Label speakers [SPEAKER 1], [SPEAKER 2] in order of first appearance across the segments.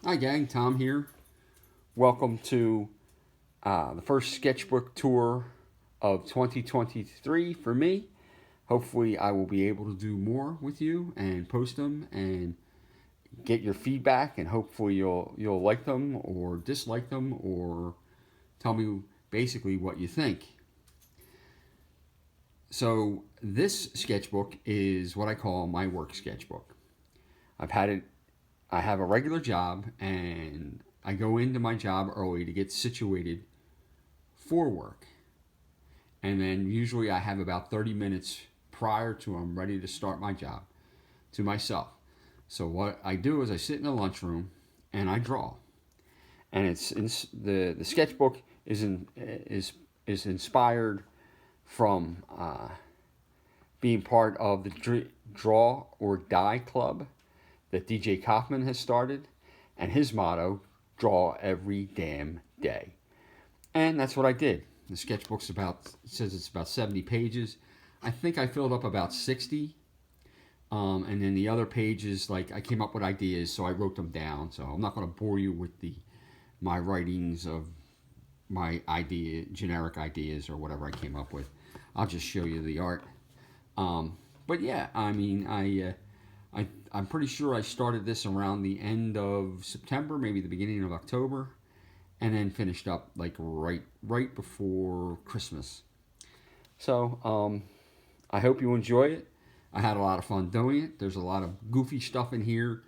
[SPEAKER 1] Hi gang, Tom here. Welcome to the first sketchbook tour of 2023 for me. Hopefully I will be able to do more with you and post them and get your feedback, and hopefully you'll like them or dislike them or tell me basically what you think. So this sketchbook is what I call my work sketchbook. I've had it I have a regular job, and I go into my job early to get situated for work. And then usually I have about 30 minutes prior to I'm ready to start my job to myself. So what I do is I sit in the lunchroom and I draw. And the sketchbook is inspired from being part of the Draw or Die Club that DJ Kaufman has started, and his motto, draw every damn day. And that's what I did. The sketchbook's says it's about 70 pages. I think I filled up about 60. And then the other pages, like I came up with ideas, so I wrote them down. So I'm not going to bore you with my writings of my generic ideas or whatever I came up with. I'll just show you the art. But yeah, I mean, I'm pretty sure I started this around the end of September, maybe the beginning of October, and then finished up like right before Christmas. So I hope you enjoy it. I had a lot of fun doing it. There's a lot of goofy stuff in here.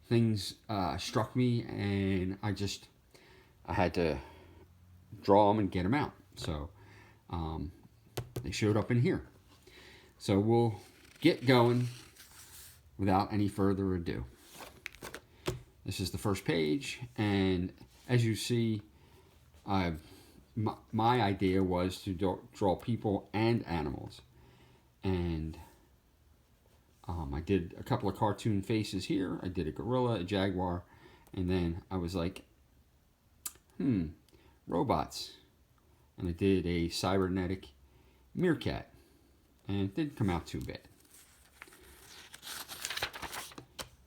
[SPEAKER 1] Things struck me, and I had to draw them and get them out. So they showed up in here. So we'll get going without any further ado. This is the first page, and as you see, my idea was to draw people and animals. And I did a couple of cartoon faces here. I did a gorilla, a jaguar, and then I was like, robots. And I did a cybernetic meerkat, and it didn't come out too bad.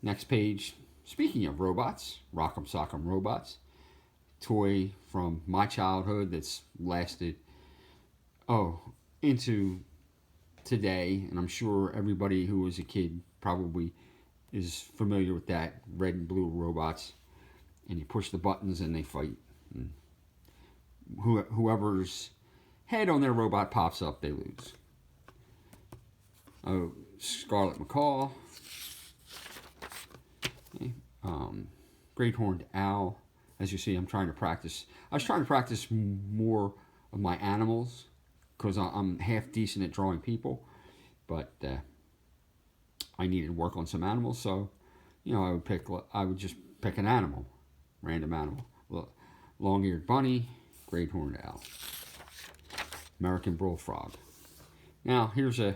[SPEAKER 1] Next page, speaking of robots, Rock'em Sock'em Robots, toy from my childhood that's lasted, into today, and I'm sure everybody who was a kid probably is familiar with that, red and blue robots, and you push the buttons and they fight. And whoever's head on their robot pops up, they lose. Oh, Scarlet Macaw. Okay. Great horned owl. As you see, I'm trying to practice. I was trying to practice more of my animals because I'm half decent at drawing people, but I needed to work on some animals. So, I would just pick an animal, random animal. Long-eared bunny, great horned owl, American bullfrog. Now here's a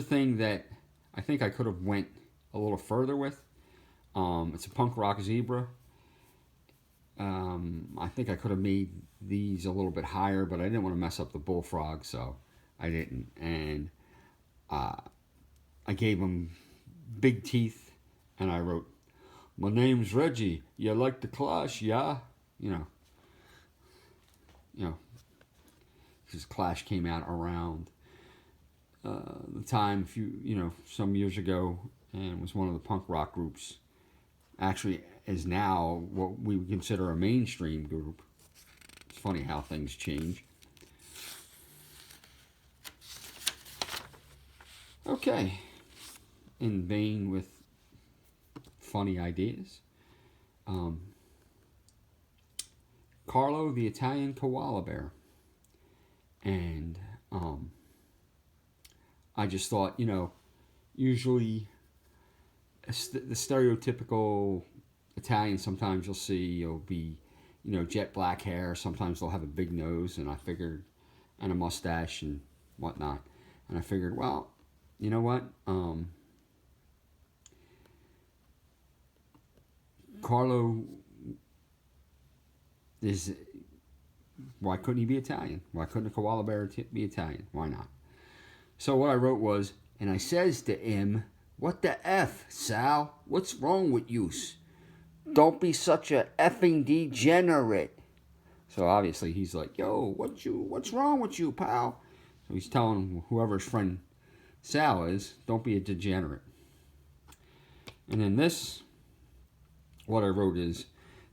[SPEAKER 1] thing that I think I could have went a little further with. It's a punk rock zebra. I think I could have made these a little bit higher, but I didn't want to mess up the bullfrog, so I didn't. And I gave him big teeth, and I wrote, "My name's Reggie. You like the Clash, yeah?" You know, because Clash came out around the time some years ago, and was one of the punk rock groups. Actually, is now what we would consider a mainstream group. It's funny how things change. Okay, in vain with funny ideas. Carlo the Italian koala bear. And I just thought, usually the stereotypical Italian, sometimes you'll see will be, jet black hair. Sometimes they'll have a big nose, and a mustache and whatnot. And I figured, well, you know what? Carlo why couldn't he be Italian? Why couldn't a koala bear be Italian? Why not? So what I wrote was, and I says to him, "What the F, Sal? What's wrong with you? Don't be such a effing degenerate. So obviously he's like, yo, what's wrong with you, pal? So he's telling whoever his friend Sal is, don't be a degenerate. And then this, what I wrote is,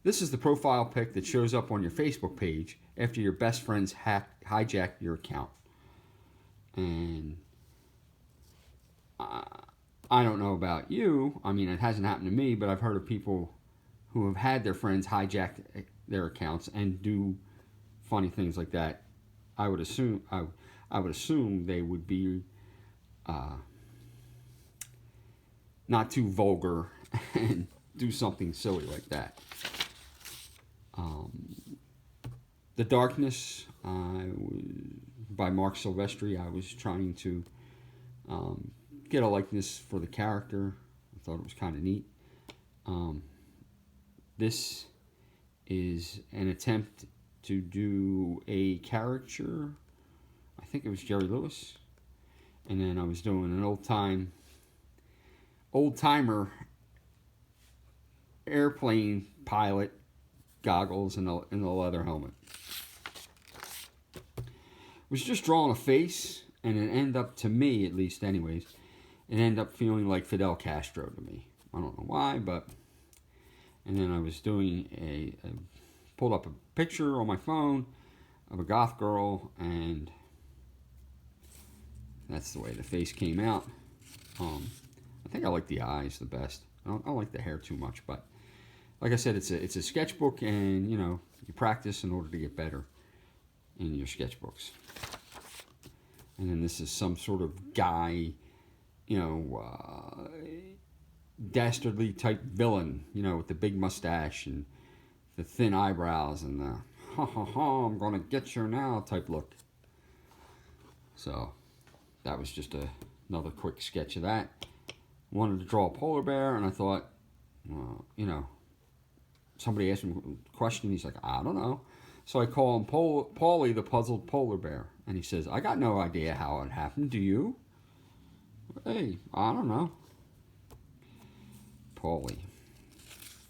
[SPEAKER 1] this is the profile pic that shows up on your Facebook page after your best friends hijack your account. And I don't know about you. I mean, it hasn't happened to me, but I've heard of people who have had their friends hijack their accounts and do funny things like that. I would assume they would be not too vulgar and do something silly like that. The Darkness by Mark Silvestri. I was trying to get a likeness for the character. I thought it was kind of neat. This is an attempt to do a caricature. I think it was Jerry Lewis. And then I was doing an old-timer airplane pilot goggles and the leather helmet. It was just drawing a face, and it ended up, to me at least anyways, it ended up feeling like Fidel Castro to me. I don't know why, but... And then I was doing pulled up a picture on my phone of a goth girl, and that's the way the face came out. I think I like the eyes the best. I don't like the hair too much, but like I said, it's a sketchbook, and you practice in order to get better in your sketchbooks. And then this is some sort of guy, dastardly type villain, with the big mustache and the thin eyebrows and the I'm gonna get you now type look. So that was just another quick sketch of that. Wanted to draw a polar bear, and I thought, somebody asked him a question. He's like, I don't know. So I call him Paulie the puzzled polar bear, and he says, I got no idea how it happened. Do you? Hey, I don't know. Paulie.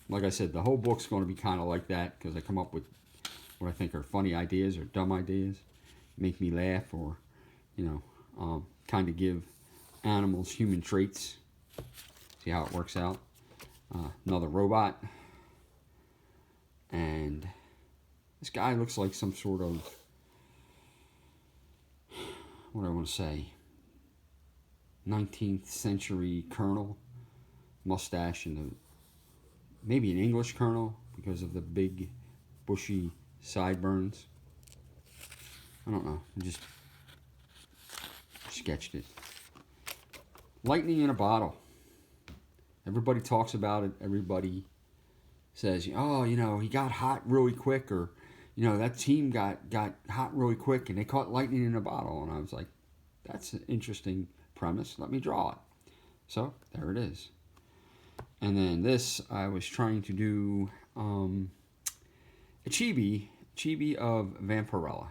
[SPEAKER 1] Like I said, the whole book's going to be kind of like that, because I come up with what I think are funny ideas or dumb ideas, make me laugh, or kind of give animals human traits. See how it works out. Another robot, and this guy looks like some sort of, what do I want to say, 19th century colonel, mustache, and maybe an English colonel because of the big bushy sideburns. I don't know, I just sketched it. Lightning in a bottle. Everybody talks about it. Everybody says, oh, he got hot really quick, or that team got hot really quick and they caught lightning in a bottle. And I was like, that's an interesting premise. Let me draw it. So there it is. And then this, I was trying to do a chibi of Vampirella.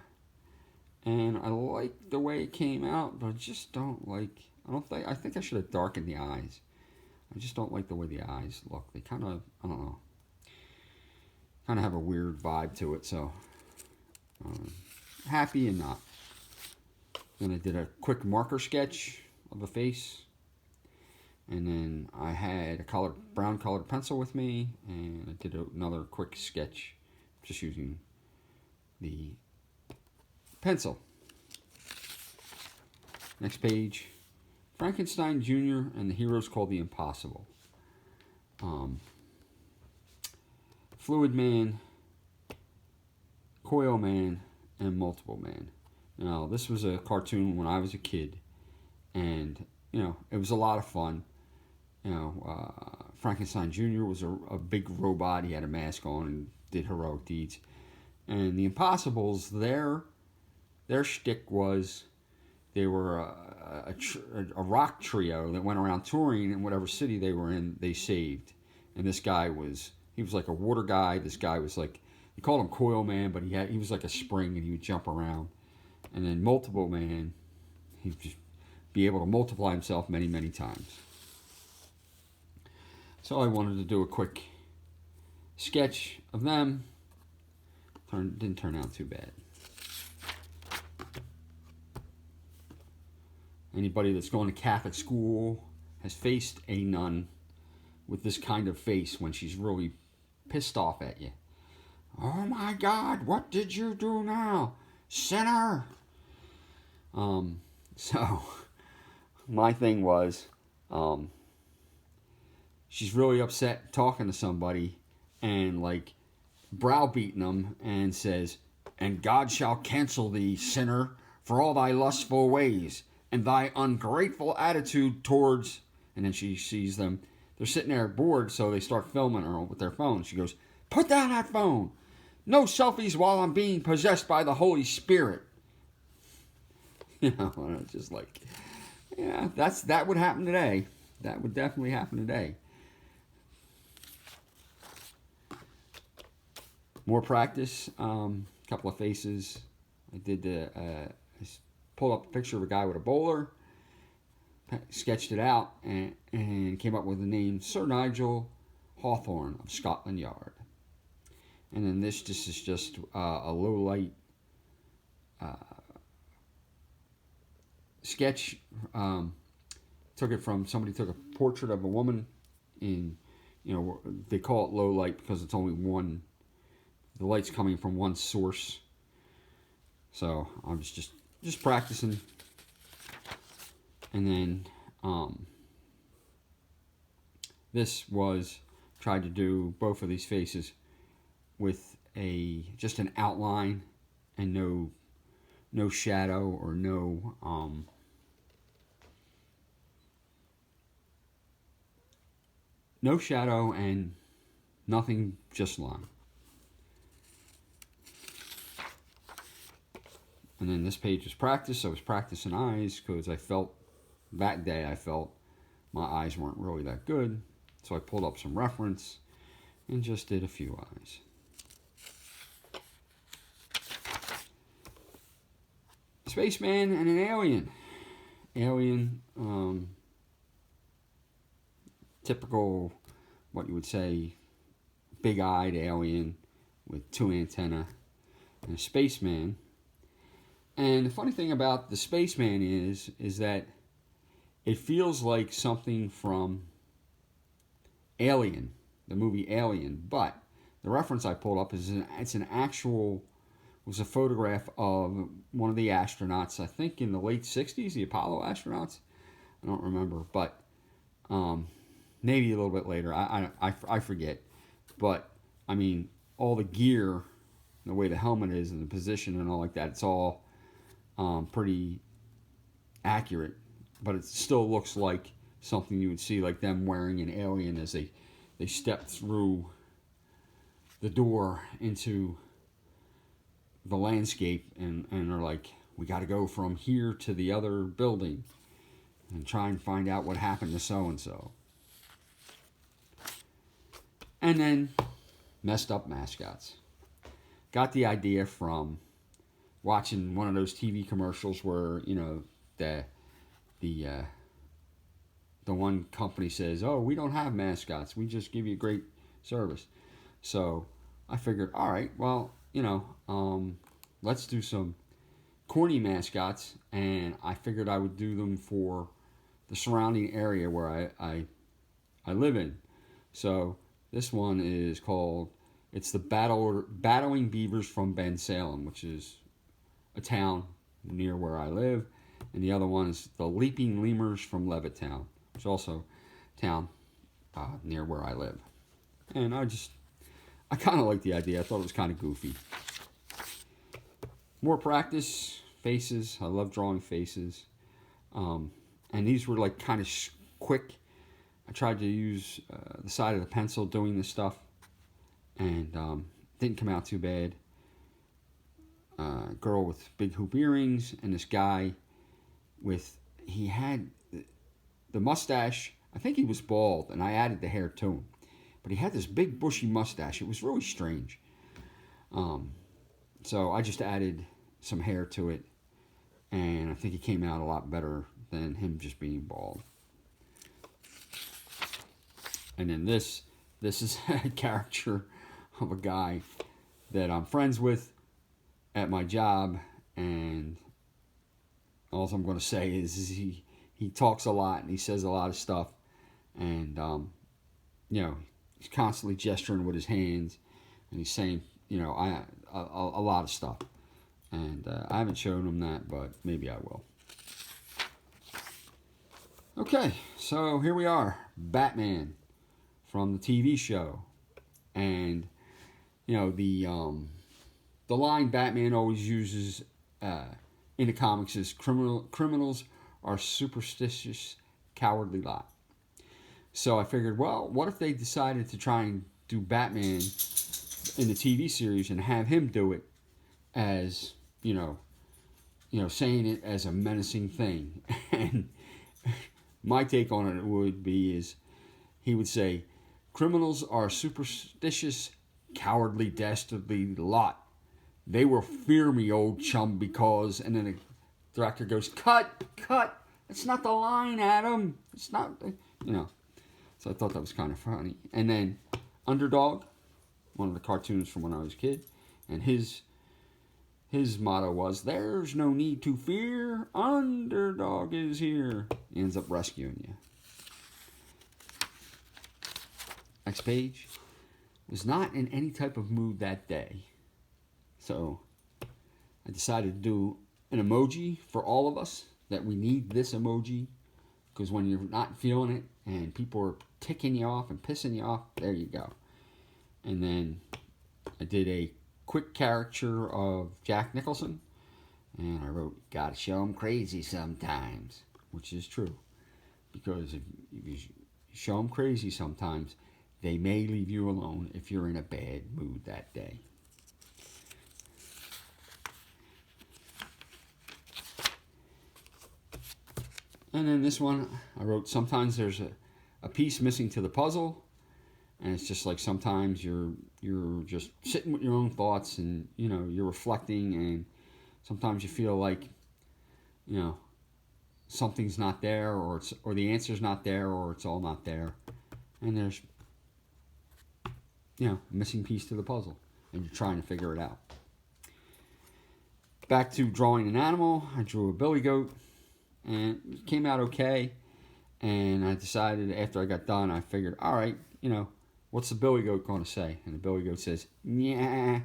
[SPEAKER 1] And I like the way it came out, but I just don't like, I think I should have darkened the eyes. I just don't like the way the eyes look. They kind of, I don't know, kind of have a weird vibe to it, so happy and not. Then I did a quick marker sketch of a face, and then I had a brown colored pencil with me, and I did another quick sketch just using the pencil. Next page, Frankenstein Jr. and the heroes called the Impossible. Fluid Man, Coil Man, and Multiple Man. Now, this was a cartoon when I was a kid, and, it was a lot of fun. Frankenstein Jr. was a big robot. He had a mask on and did heroic deeds. And the Impossibles, their shtick was they were a rock trio that went around touring, in whatever city they were in, they saved. And this guy he was like a water guy. This guy was like, you called him Coil Man, but he was like a spring, and he would jump around. And then Multiple Man, he'd just be able to multiply himself many, many times. So I wanted to do a quick sketch of them. Didn't turn out too bad. Anybody that's going to Catholic school has faced a nun with this kind of face when she's really pissed off at you. Oh my God, what did you do now, sinner? So my thing was, she's really upset talking to somebody and like browbeating them and says, and God shall cancel thee, sinner, for all thy lustful ways and thy ungrateful attitude towards, and then she sees them. They're sitting there bored, so they start filming her with their phone. She goes, put down that phone. No selfies while I'm being possessed by the Holy Spirit. You know, and it's just like, yeah, that would happen today. That would definitely happen today. More practice. Couple of faces. I did I pulled up a picture of a guy with a bowler, sketched it out, and came up with the name Sir Nigel Hawthorne of Scotland Yard. And then this is just a low light sketch. Took it from somebody took a portrait of a woman in, you know, they call it low light because it's only one. The light's coming from one source. So I was just practicing. And then this was tried to do both of these faces with just an outline and no shadow or no shadow and nothing, just line. And then this page was practice. I was practicing eyes because that day I felt my eyes weren't really that good. So I pulled up some reference and just did a few eyes. Spaceman and an alien. Alien, typical, what you would say, big-eyed alien with 2 antennae, and a spaceman. And the funny thing about the spaceman is that it feels like something from Alien, the movie Alien, but the reference I pulled up was a photograph of one of the astronauts, I think in the late 60s, the Apollo astronauts. I don't remember, but maybe a little bit later. I forget. But, I mean, all the gear, the way the helmet is and the position and all like that, it's all pretty accurate. But it still looks like something you would see like them wearing in Alien as they step through the door into the landscape and are like, we got to go from here to the other building and try and find out what happened to so-and-so. And then messed up mascots. Got the idea from watching one of those TV commercials where, you know, the one company says, oh, we don't have mascots, we just give you great service. So I figured, all right, well, you know, let's do some corny mascots, and I figured I would do them for the surrounding area where I live in. So this one is called, it's the Battling Beavers from Bensalem, which is a town near where I live. And the other one is the Leaping Lemurs from Levittown, which is also a town near where I live. And I kind of like the idea. I thought it was kind of goofy. More practice, faces. I love drawing faces. And these were like kind of quick. I tried to use the side of the pencil doing this stuff, and didn't come out too bad. Girl with big hoop earrings, and this guy he had the mustache. I think he was bald, and I added the hair to him. But he had this big bushy mustache. It was really strange. So I just added some hair to it, and I think he came out a lot better than him just being bald. And then this is a character of a guy that I'm friends with at my job, and all I'm going to say is he talks a lot and he says a lot of stuff, and he's constantly gesturing with his hands, and he's saying a lot of stuff, and I haven't shown him that, but maybe I will. Okay, so here we are, Batman from the TV show, and the line Batman always uses in the comics is criminals are superstitious, cowardly lot. So I figured, well, what if they decided to try and do Batman in the TV series and have him do it as saying it as a menacing thing. And my take on it would be is he would say, criminals are superstitious, cowardly, dastardly lot. They will fear me, old chum, because... And then the director goes, cut. It's not the line, Adam. It's not... So I thought that was kind of funny. And then Underdog, one of the cartoons from when I was a kid, and his motto was, there's no need to fear, Underdog is here. He ends up rescuing you. Next page. Was not in any type of mood that day. So I decided to do an emoji for all of us, that we need this emoji, because when you're not feeling it and people are ticking you off and pissing you off, there you go. And then I did a quick caricature of Jack Nicholson, and I wrote, gotta show 'em crazy sometimes, which is true, because if you show 'em crazy sometimes, they may leave you alone if you're in a bad mood that day. And then this one, I wrote, sometimes there's a piece missing to the puzzle, and it's just like sometimes you're just sitting with your own thoughts, and you're reflecting, and sometimes you feel like something's not there, or the answer's not there, or it's all not there, and there's a missing piece to the puzzle, and you're trying to figure it out. Back to drawing an animal, I drew a billy goat, and it came out okay. And I decided after I got done, I figured, all right, what's the billy goat going to say? And the billy goat says, yeah,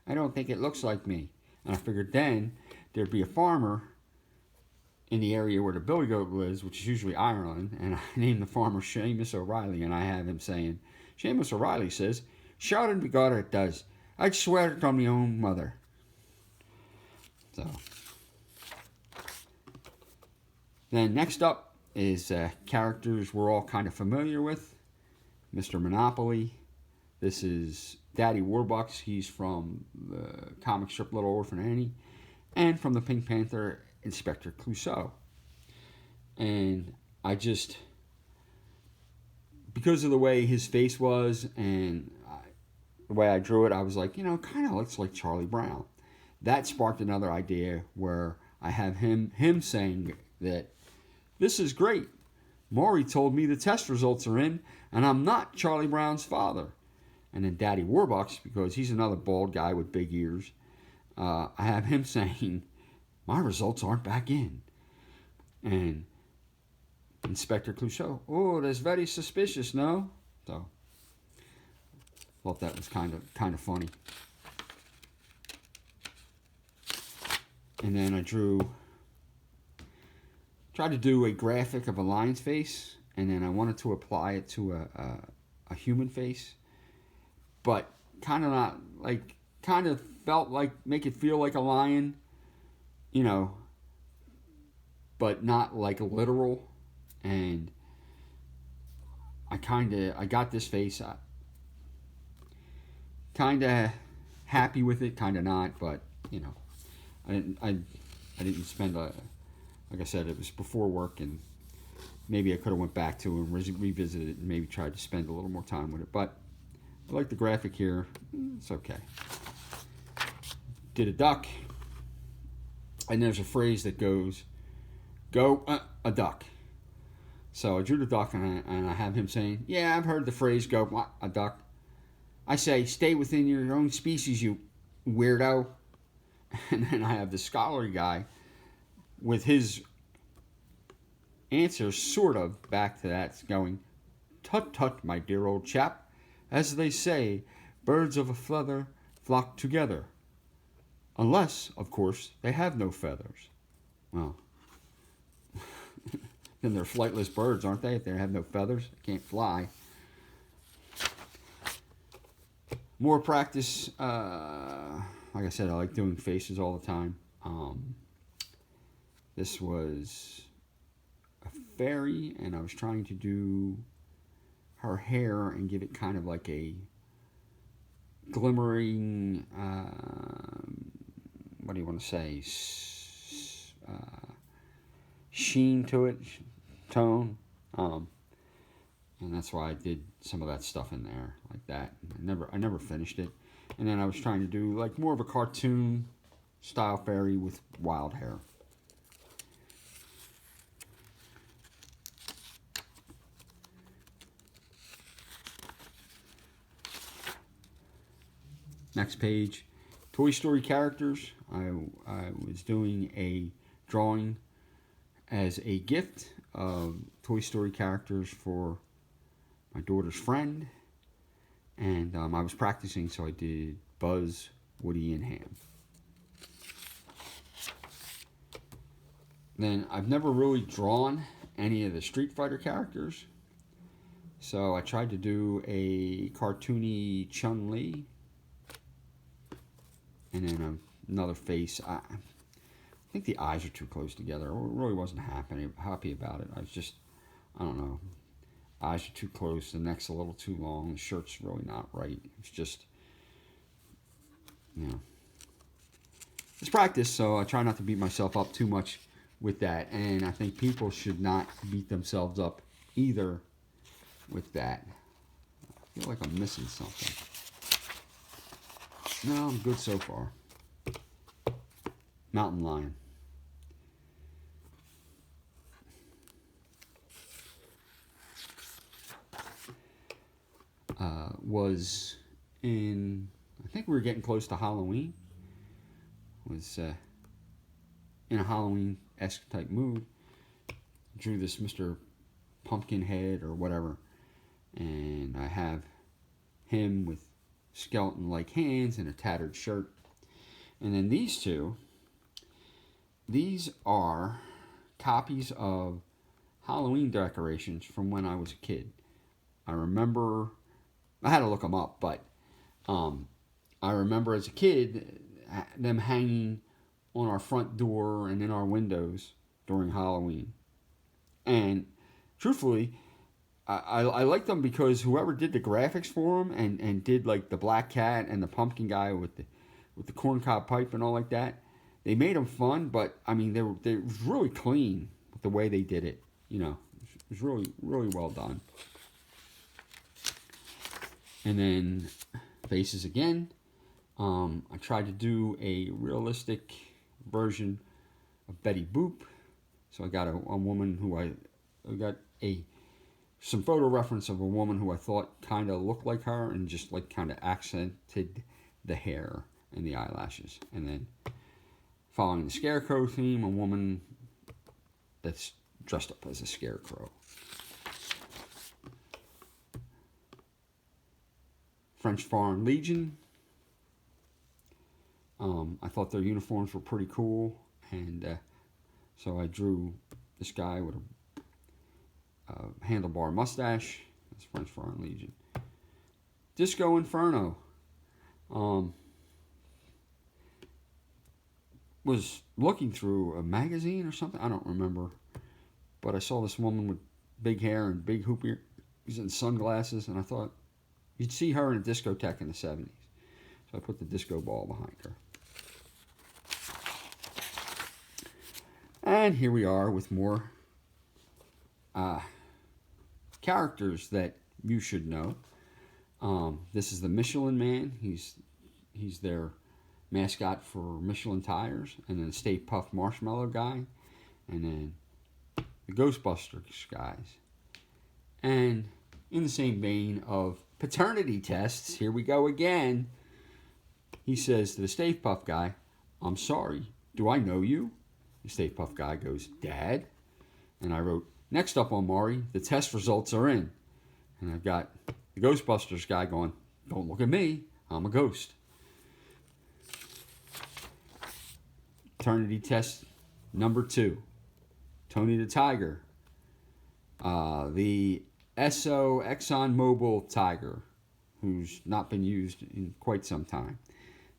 [SPEAKER 1] I don't think it looks like me. And I figured then there'd be a farmer in the area where the billy goat lives, which is usually Ireland, and I named the farmer Seamus O'Reilly, and I have him saying, Seamus O'Reilly says, "Shot and begorra it does. I'd swear it on my own mother." So, then next up is characters we're all kind of familiar with. Mr. Monopoly. This is Daddy Warbucks. He's from the comic strip Little Orphan Annie, and from the Pink Panther, Inspector Clouseau. And I just, because of the way his face was and the way I drew it, I was like, kind of looks like Charlie Brown. That sparked another idea where I have him saying that this is great. Maury told me the test results are in, and I'm not Charlie Brown's father. And then Daddy Warbucks, because he's another bald guy with big ears, I have him saying, my results aren't back in. And Inspector Clouseau, oh, that's very suspicious, no? So, thought that was kind of funny. And then I tried to do a graphic of a lion's face, and then I wanted to apply it to a human face, but kind of felt like make it feel like a lion, but not like literal. And I got this face, kind of happy with it, kind of not, but I didn't spend like I said, it was before work, and maybe I could have went back to and revisited it and maybe tried to spend a little more time with it. But I like the graphic here. It's okay. Did a duck, and there's a phrase that goes, "Go a duck." So I drew the duck, and I have him saying, "Yeah, I've heard the phrase go a duck. I say, stay within your own species, you weirdo. And then I have the scholarly guy with his answer sort of back to that, going, tut tut, my dear old chap. As they say, birds of a feather flock together. Unless, of course, they have no feathers. Well, then they're flightless birds, aren't they? If they have no feathers, they can't fly. More practice. Like I said, I like doing faces all the time. This was a fairy, and I was trying to do her hair and give it kind of like a glimmering, what do you want to say, sheen to it, tone, and that's why I did some of that stuff in there like that. I never finished it. And then I was trying to do like more of a cartoon style fairy with wild hair. Next page, Toy Story characters. I was doing a drawing as a gift of Toy Story characters for my daughter's friend. And I was practicing, so I did Buzz, Woody, and Ham. Then I've never really drawn any of the Street Fighter characters. So I tried to do a cartoony Chun-Li. And then another face. I think the eyes are too close together. I really wasn't happy about it. I was just, I don't know. Eyes are too close. The neck's a little too long. The shirt's really not right. It's just, it's practice, so I try not to beat myself up too much with that. And I think people should not beat themselves up either with that. I feel like I'm missing something. No, I'm good so far. Mountain lion. Was in, I think we were getting close to Halloween. Was in a Halloween-esque type mood. Drew this Mr. Pumpkinhead or whatever. And I have him with skeleton-like hands and a tattered shirt. And then these two, these are copies of Halloween decorations from when I was a kid. I remember, I had to look them up, but I remember as a kid them hanging on our front door and in our windows during Halloween. And truthfully, I like them because whoever did the graphics for them and did like the black cat and the pumpkin guy with the corncob pipe and all like that, they made them fun. But I mean, they was really clean with the way they did it. It was really well done. And then faces again. I tried to do a realistic version of Betty Boop. So I got a woman who I got some photo reference of a woman who I thought kind of looked like her and just like kind of accented the hair and the eyelashes. And then following the scarecrow theme, a woman that's dressed up as a scarecrow. French Foreign Legion. I thought their uniforms were pretty cool, and so I drew this guy with a handlebar mustache. That's French Foreign Legion. Disco Inferno. Was looking through a magazine or something. I don't remember, but I saw this woman with big hair and big hoop ears and sunglasses, and I thought you'd see her in a discotheque in the 70s. So I put the disco ball behind her. And here we are with more characters that you should know. This is the Michelin Man. He's their mascot for Michelin tires. And then the Stay Puft Marshmallow guy. And then the Ghostbusters guys. And in the same vein of paternity tests. Here we go again. He says to the Stay Puft guy, I'm sorry, do I know you? The Stay Puft guy goes, Dad? And I wrote, next up on Maury, the test results are in. And I've got the Ghostbusters guy going, don't look at me, I'm a ghost. Paternity test number 2. Tony the Tiger. The SO ExxonMobil Tiger, who's not been used in quite some time.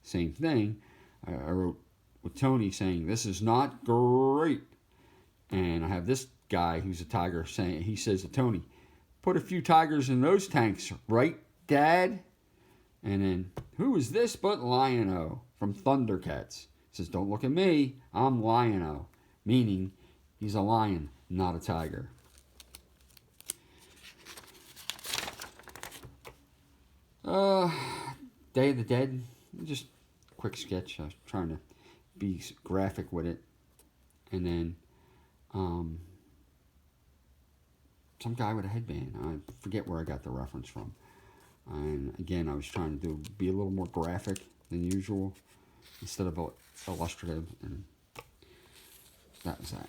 [SPEAKER 1] Same thing. I wrote with Tony saying, this is not great. And I have this guy who's a tiger saying, he says to Tony, put a few tigers in those tanks, right, Dad? And then, who is this but Lion-O from Thundercats? He says, don't look at me, I'm Lion-O. Meaning, he's a lion, not a tiger. Day of the Dead, just a quick sketch. I was trying to be graphic with it. And then, some guy with a headband. I forget where I got the reference from. And again, I was trying to be a little more graphic than usual instead of illustrative. And that was that.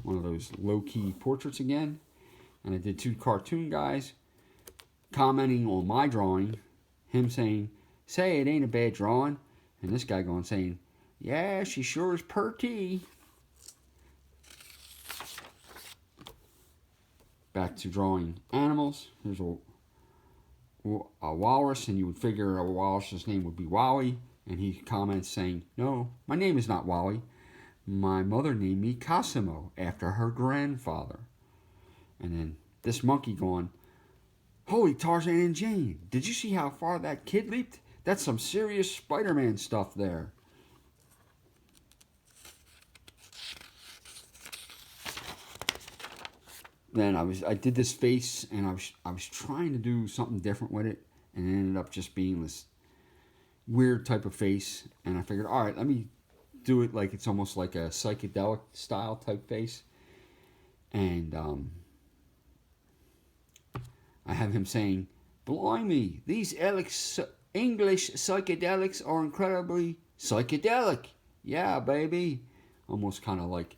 [SPEAKER 1] One of those low-key portraits again. And I did 2 cartoon guys commenting on my drawing. Him saying, say it ain't a bad drawing. And this guy going saying, yeah, she sure is purty. Back to drawing animals. Here's a walrus, and you would figure a walrus's name would be Wally. And he comments saying, no, my name is not Wally. My mother named me Cosimo after her grandfather. And then this monkey going, holy Tarzan and Jane, did you see how far that kid leaped? That's some serious Spider-Man stuff there. Then I did this face, and I was trying to do something different with it, and it ended up just being this weird type of face. And I figured, all right, let me do it like it's almost like a psychedelic style type face. And I have him saying, blimey, these English psychedelics are incredibly psychedelic. Yeah, baby. Almost kind of like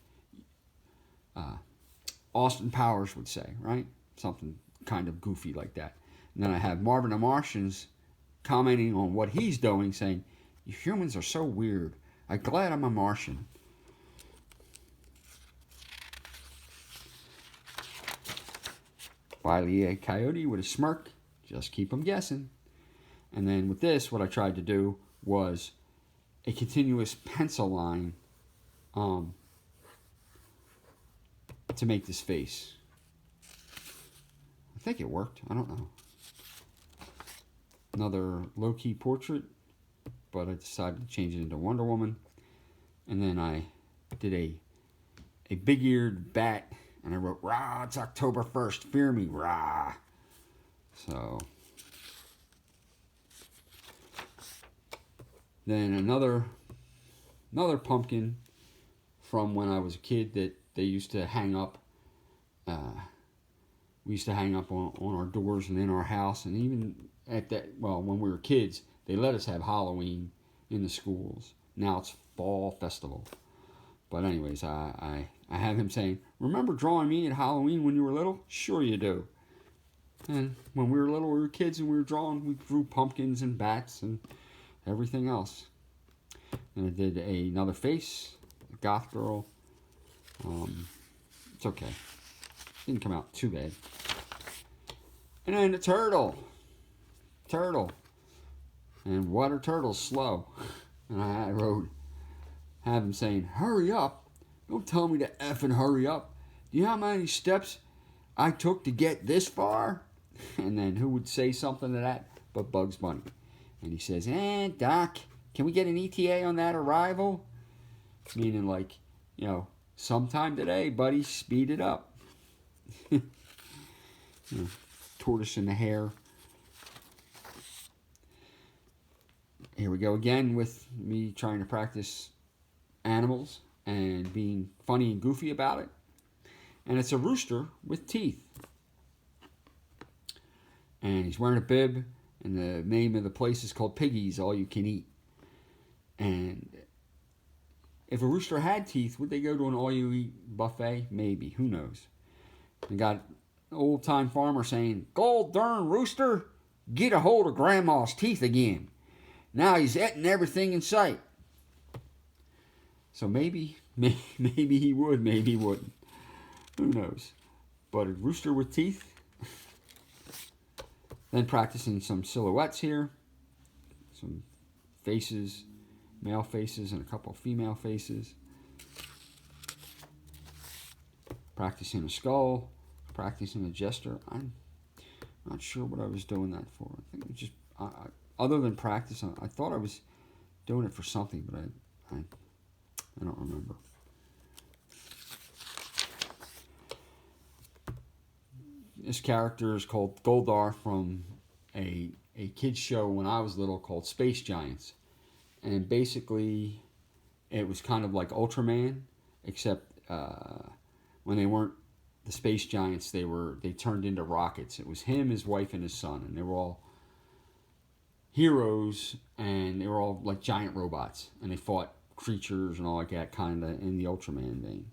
[SPEAKER 1] Austin Powers would say, right? Something kind of goofy like that. And then I have Marvin the Martians commenting on what he's doing, saying, you humans are so weird. I'm glad I'm a Martian. Wile E. Coyote with a smirk. Just keep them guessing. And then with this, what I tried to do was a continuous pencil line to make this face. I think it worked. I don't know. Another low-key portrait, but I decided to change it into Wonder Woman. And then I did a big-eared bat, and I wrote, rah, it's October 1st, fear me, rah. So, then another pumpkin from when I was a kid that they used to hang up. We used to hang up on our doors and in our house, and even at that, well, when we were kids, they let us have Halloween in the schools. Now it's fall festival. But anyways, I have him saying, remember drawing me at Halloween when you were little? Sure you do. And when we were little, we were kids and we were drawing, we drew pumpkins and bats and everything else. And I did another face, a goth girl. It's okay. Didn't come out too bad. And then the turtle. And water turtle's slow. And I have him saying, hurry up. Don't tell me to effing hurry up. Do you know how many steps I took to get this far? And then who would say something to that but Bugs Bunny? And he says, Doc, can we get an ETA on that arrival? Meaning like, you know, sometime today, buddy, speed it up. You know, tortoise in the hare. Here we go again with me trying to practice animals and being funny and goofy about it. And it's a rooster with teeth. and he's wearing a bib, and the name of the place is called Piggy's All You Can Eat. And if a rooster had teeth, would they go to an all-you-eat buffet? Maybe. Who knows? They got an old-time farmer saying, "Gold darn rooster, get a hold of Grandma's teeth again. Now he's eating everything in sight." So maybe he would, maybe he wouldn't. Who knows? But a rooster with teeth. Then practicing some silhouettes here. Some faces, male faces, and a couple of female faces. Practicing a skull. Practicing a gesture. I'm not sure what I was doing that for. I think it was just, other than practice, I thought I was doing it for something, but I don't remember. This character is called Goldar from a kid's show when I was little called Space Giants. And basically, it was kind of like Ultraman, except when they weren't the Space Giants, they turned into rockets. It was him, his wife, and his son, and they were all heroes, and they were all like giant robots, and they fought creatures and all like that, kind of in the Ultraman vein.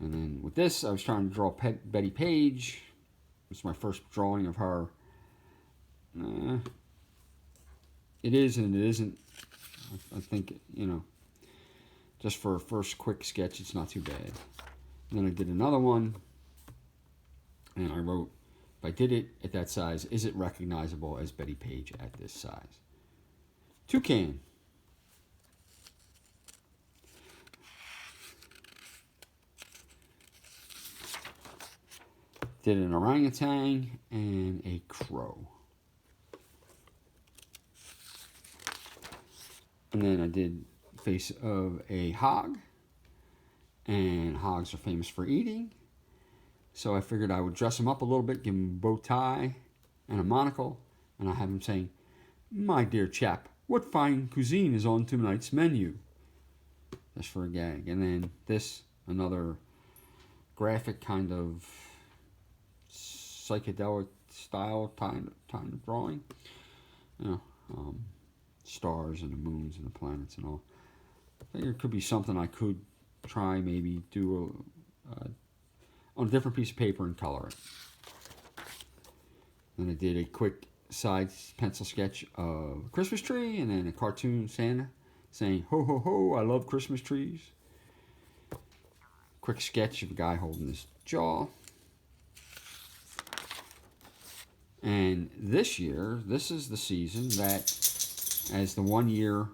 [SPEAKER 1] And then with this, I was trying to draw Betty Page. It was my first drawing of her. It is and it isn't. I think, just for a first quick sketch, it's not too bad. And then I did another one, and I wrote, "If I did it at that size, is it recognizable as Betty Page at this size?" Toucan. Did an orangutan and a crow. And then I did face of a hog. And hogs are famous for eating. So I figured I would dress him up a little bit, give him a bow tie and a monocle. And I have him saying, "My dear chap, what fine cuisine is on tonight's menu?" Just for a gag. And then this, another graphic kind of psychedelic style kind of drawing. Stars and the moons and the planets and all. I think it could be something I could try, maybe do on a different piece of paper and color it. Then I did a quick side pencil sketch of a Christmas tree, and then a cartoon Santa saying, "Ho, ho, ho, I love Christmas trees." Quick sketch of a guy holding his jaw. And this year, this is the season that, as the one year,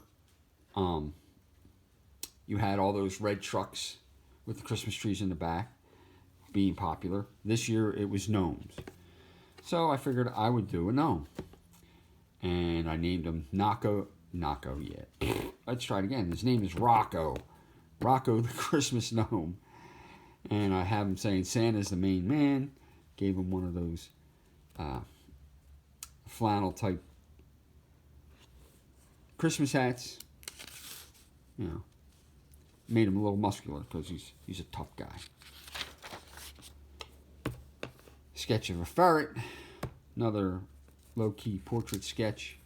[SPEAKER 1] you had all those red trucks with the Christmas trees in the back being popular. This year, it was gnomes. So I figured I would do a gnome. And I named him Nocco, yeah. Let's try it again. His name is Rocco. Rocco the Christmas gnome. And I have him saying Santa's the main man. Gave him one of those flannel type Christmas hats. Made him a little muscular because he's a tough guy. Sketch of a ferret. Another low-key portrait sketch.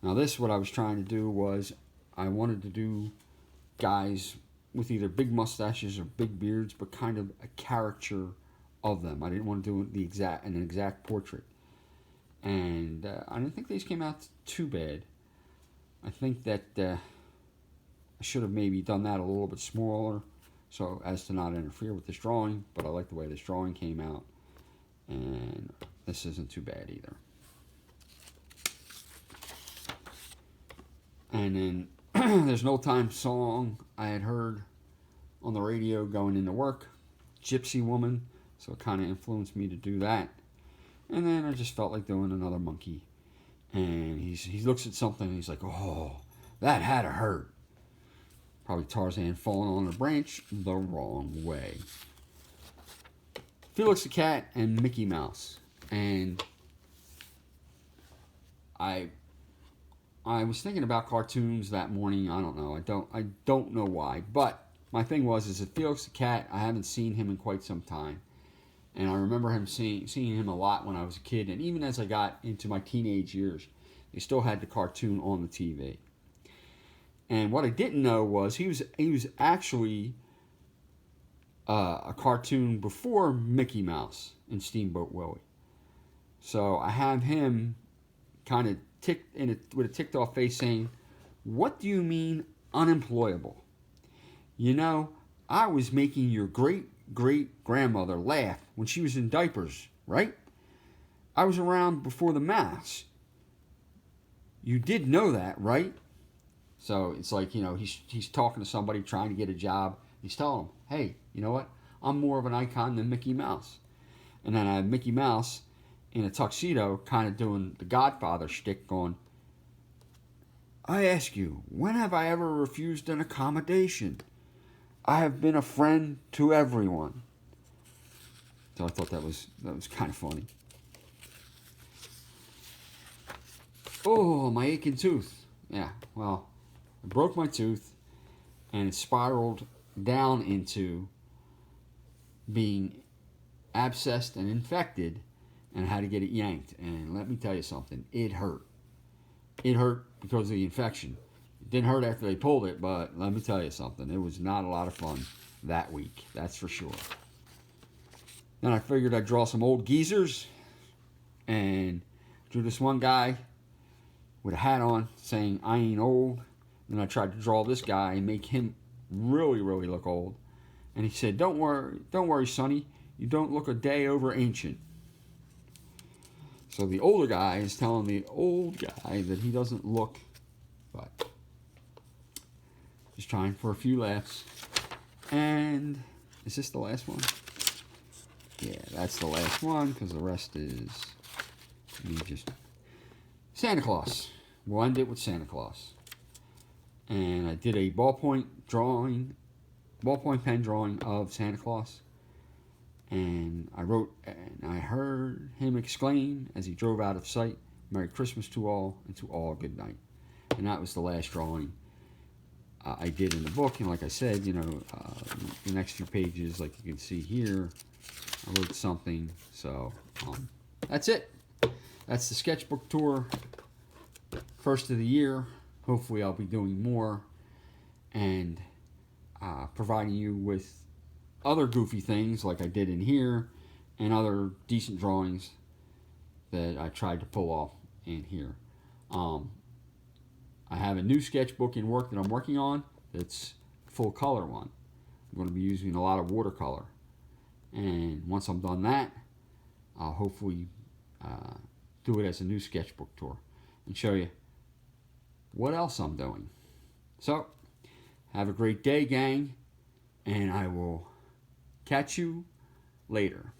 [SPEAKER 1] Now this, what I was trying to do was, I wanted to do guys with either big mustaches or big beards, but kind of a caricature of them. I didn't want to do an exact portrait. And I didn't think these came out too bad. I think that I should have maybe done that a little bit smaller so as to not interfere with this drawing, but I like the way this drawing came out. And this isn't too bad either. And then there's an old time song I had heard on the radio going into work, Gypsy Woman, so it kind of influenced me to do that. And then I just felt like doing another monkey. And he looks at something and he's like, "Oh, that had to hurt." Probably Tarzan falling on a branch the wrong way. Felix the Cat and Mickey Mouse. And I was thinking about cartoons that morning. I don't know. I don't know why. But my thing is that Felix the Cat, I haven't seen him in quite some time. And I remember him seeing him a lot when I was a kid, and even as I got into my teenage years, they still had the cartoon on the TV. And what I didn't know was he was actually a cartoon before Mickey Mouse and Steamboat Willie. So I have him kind of with a ticked off face saying, "What do you mean unemployable? You know, I was making your great-great-grandmother laugh when she was in diapers, right? I was around before the mass. You did know that, right?" So it's like, he's talking to somebody trying to get a job. He's telling them, "Hey, you know what? I'm more of an icon than Mickey Mouse." And then I have Mickey Mouse in a tuxedo kind of doing the Godfather shtick going, "I ask you, when have I ever refused an accommodation? I have been a friend to everyone." So I thought that was kind of funny. Oh, my aching tooth. Yeah, well, I broke my tooth, and it spiraled down into being abscessed and infected, and I had to get it yanked. And let me tell you something, it hurt. It hurt because of the infection. It didn't hurt after they pulled it, but let me tell you something, it was not a lot of fun that week, that's for sure. Then I figured I'd draw some old geezers, and drew this one guy with a hat on saying, "I ain't old." Then I tried to draw this guy and make him really, really look old. And he said, don't worry, Sonny. You don't look a day over ancient." So the older guy is telling the old guy that he doesn't look, but just trying for a few laughs. And is this the last one? Yeah, that's the last one, because the rest is me just Santa Claus. We'll end it with Santa Claus. And I did a ballpoint pen drawing of Santa Claus. And I wrote, and I heard him exclaim as he drove out of sight, "Merry Christmas to all, and to all good night." And that was the last drawing I did in the book. And like I said, the next few pages, like you can see here, I wrote something. So that's it. That's the Sketchbook Tour, first of the year. Hopefully I'll be doing more and providing you with other goofy things like I did in here, and other decent drawings that I tried to pull off in here. I have a new sketchbook in work that I'm working on. It's a full color one. I'm going to be using a lot of watercolor. And once I'm done that, I'll hopefully do it as a new sketchbook tour and show you what else I'm doing. So, have a great day, gang, and I will catch you later.